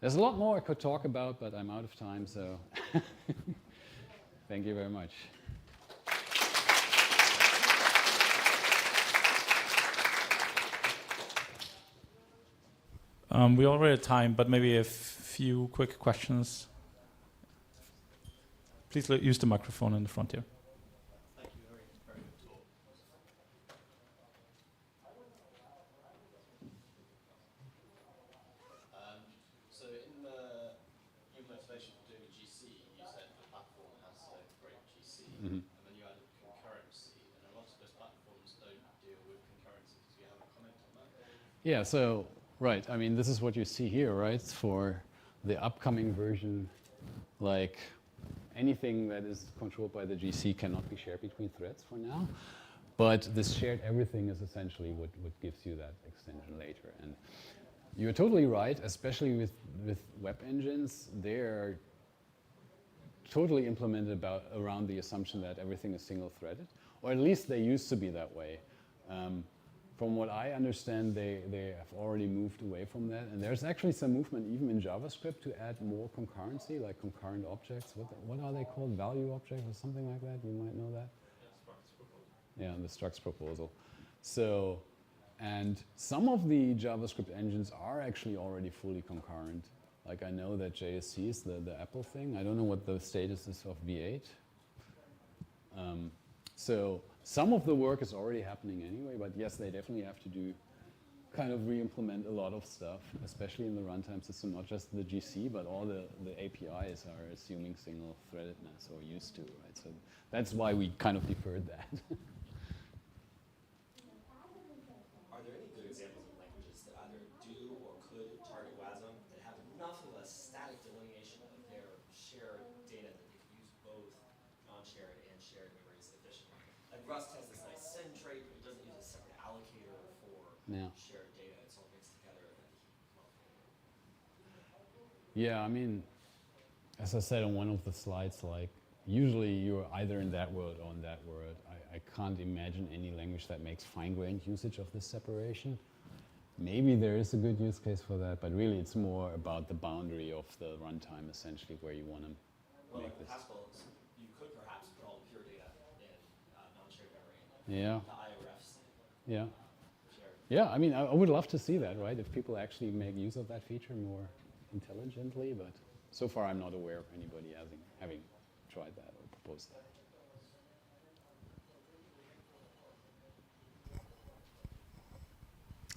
there's a lot more I could talk about, but I'm out of time, so thank you very much. We already have time, but maybe a few quick questions. Please use the microphone in the front here. Thank you, very good talk. So in your motivation for doing a GC, you said the platform has a great GC, and then you added concurrency, and a lot of those platforms don't deal with concurrency. Do you have a comment on that? Yeah, so, right, I mean, this is what you see here, right? For the upcoming version, like anything that is controlled by the GC cannot be shared between threads for now. But this shared everything is essentially what gives you that extension later. And you're totally right, especially with web engines. They're totally implemented around the assumption that everything is single-threaded. or at least they used to be that way. From what I understand, they have already moved away from that. And there's actually some movement even in JavaScript to add more concurrency, like concurrent objects. What are they called? Value objects or something like that? You might know that. Yeah, the structs proposal. So, and some of the JavaScript engines are actually already fully concurrent. Like I know that JSC is the Apple thing. I don't know what the status is of V8. So some of the work is already happening anyway, but yes, they definitely have to do kind of re-implement a lot of stuff, especially in the runtime system, not just the GC, but all the APIs are assuming single threadedness or used to, right? So that's why we kind of deferred that. Are there any good examples of languages that either do or could target Wasm that have enough of a static delineation of their shared data that they could use both non-shared and shared memories efficiently? Like Rust has this nice send trait, but it doesn't use a separate allocator for shared data. It's all mixed together. Yeah, I mean, as I said on one of the slides, like usually you're either in that world or in that world. I can't imagine any language that makes fine-grained usage of this separation. Maybe there is a good use case for that, but really it's more about the boundary of the runtime, essentially, where you want to make this. Haskell, you could perhaps put all the pure data in non-shared memory. Yeah. The IORFs. Yeah. Yeah, I mean, I would love to see that, right? If people actually make use of that feature more intelligently, but so far I'm not aware of anybody having tried that or proposed that.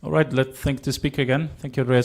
All right, let's thank the speaker again. Thank you, Andreas.